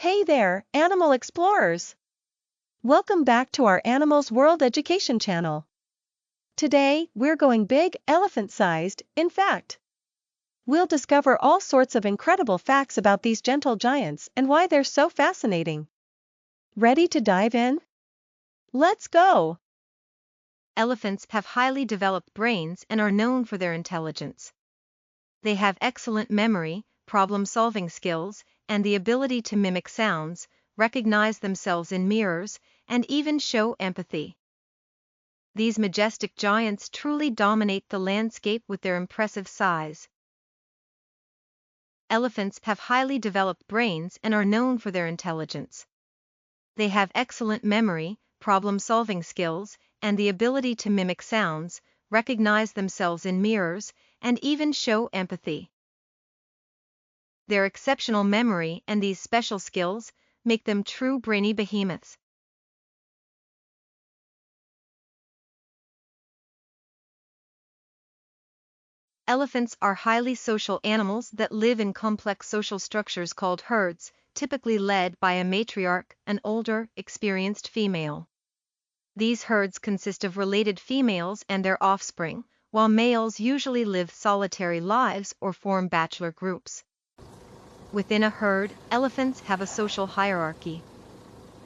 Hey there, animal explorers! Welcome back to our Animals World Education channel. Today, we're going big, elephant-sized, in fact. We'll discover all sorts of incredible facts about these gentle giants and why they're so fascinating. Ready to dive in? Let's go! Elephants have highly developed brains and are known for their intelligence. They have excellent memory, problem-solving skills, and the ability to mimic sounds, recognize themselves in mirrors, and even show empathy. These majestic giants truly dominate the landscape with their impressive size. Elephants have highly developed brains and are known for their intelligence. They have excellent memory, problem-solving skills, and the ability to mimic sounds, recognize themselves in mirrors, and even show empathy. Their exceptional memory and these special skills make them true brainy behemoths. Elephants are highly social animals that live in complex social structures called herds, typically led by a matriarch, an older, experienced female. These herds consist of related females and their offspring, while males usually live solitary lives or form bachelor groups. Within a herd, elephants have a social hierarchy.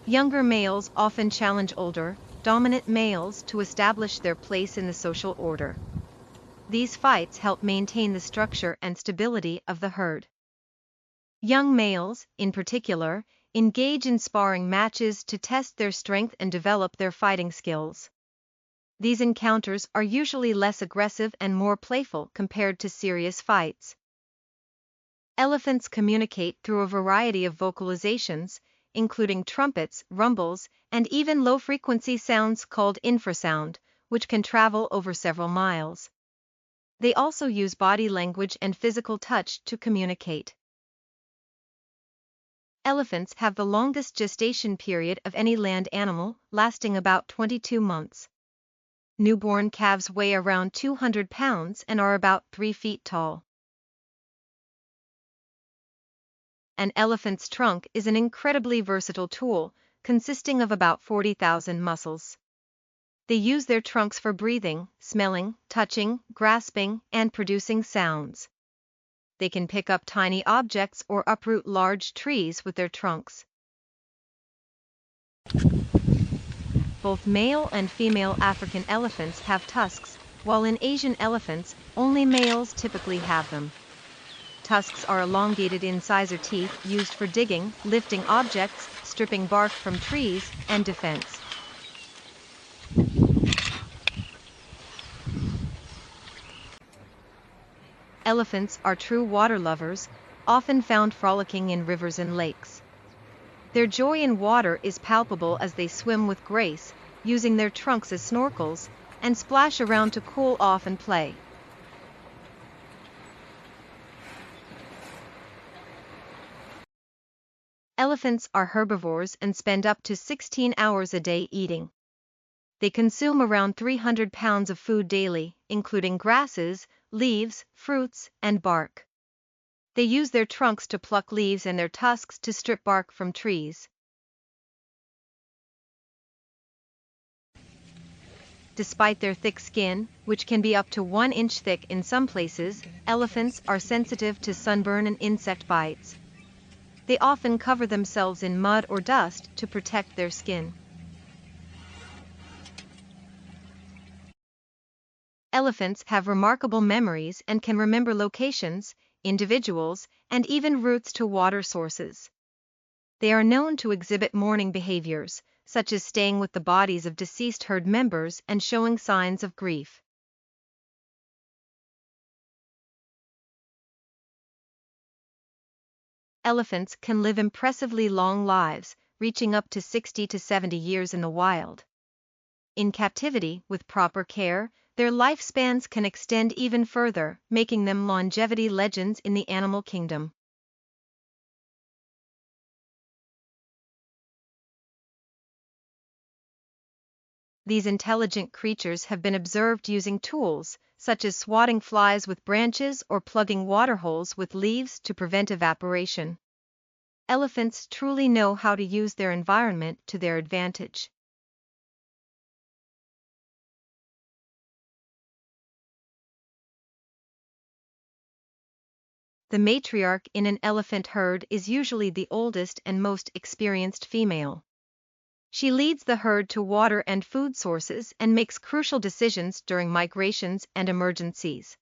Younger males often challenge older, dominant males to establish their place in the social order. These fights help maintain the structure and stability of the herd. Young males, in particular, engage in sparring matches to test their strength and develop their fighting skills. These encounters are usually less aggressive and more playful compared to serious fights. Elephants communicate through a variety of vocalizations, including trumpets, rumbles, and even low-frequency sounds called infrasound, which can travel over several miles. They also use body language and physical touch to communicate. Elephants have the longest gestation period of any land animal, lasting about 22 months. Newborn calves weigh around 200 pounds and are about 3 feet tall. An elephant's trunk is an incredibly versatile tool, consisting of about 40,000 muscles. They use their trunks for breathing, smelling, touching, grasping, and producing sounds. They can pick up tiny objects or uproot large trees with their trunks. Both male and female African elephants have tusks, while in Asian elephants, only males typically have them. Tusks are elongated incisor teeth used for digging, lifting objects, stripping bark from trees, and defense. Elephants are true water lovers, often found frolicking in rivers and lakes. Their joy in water is palpable as they swim with grace, using their trunks as snorkels, and splash around to cool off and play. Elephants are herbivores and spend up to 16 hours a day eating. They consume around 300 pounds of food daily, including grasses, leaves, fruits, and bark. They use their trunks to pluck leaves and their tusks to strip bark from trees. Despite their thick skin, which can be up to 1 inch thick in some places, elephants are sensitive to sunburn and insect bites. They often cover themselves in mud or dust to protect their skin. Elephants have remarkable memories and can remember locations, individuals, and even routes to water sources. They are known to exhibit mourning behaviors, such as staying with the bodies of deceased herd members and showing signs of grief. Elephants can live impressively long lives, reaching up to 60 to 70 years in the wild. In captivity, with proper care, their lifespans can extend even further, making them longevity legends in the animal kingdom. These intelligent creatures have been observed using tools, such as swatting flies with branches or plugging water holes with leaves to prevent evaporation. Elephants truly know how to use their environment to their advantage. The matriarch in an elephant herd is usually the oldest and most experienced female. She leads the herd to water and food sources and makes crucial decisions during migrations and emergencies.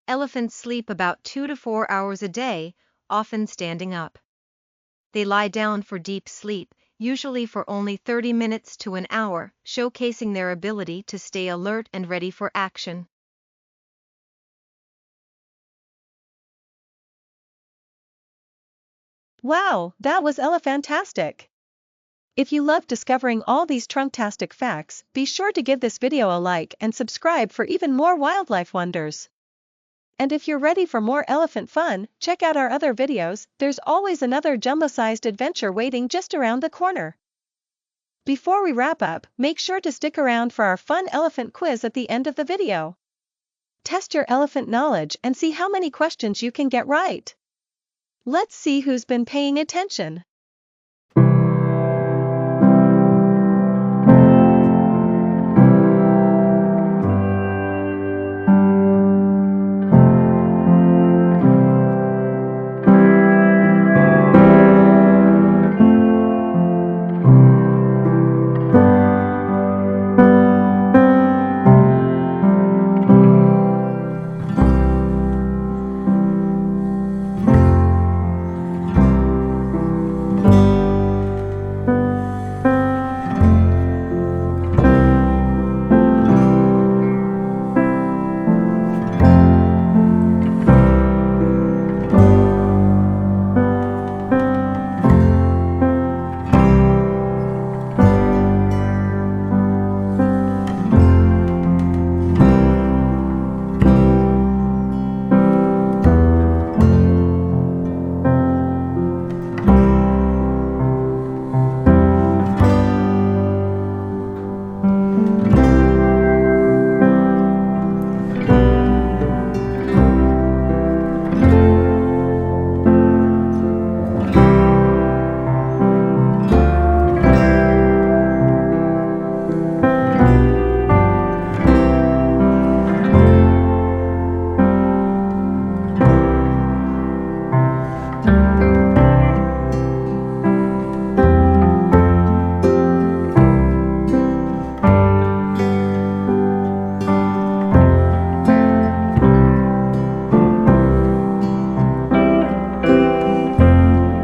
Elephants sleep about 2 to 4 hours a day, often standing up. They lie down for deep sleep, usually for only 30 minutes to an hour, showcasing their ability to stay alert and ready for action. Wow, that was elephantastic! If you love discovering all these trunktastic facts, be sure to give this video a like and subscribe for even more wildlife wonders. And if you're ready for more elephant fun, check out our other videos, there's always another jumbo-sized adventure waiting just around the corner. Before we wrap up, make sure to stick around for our fun elephant quiz at the end of the video. Test your elephant knowledge and see how many questions you can get right. Let's see who's been paying attention.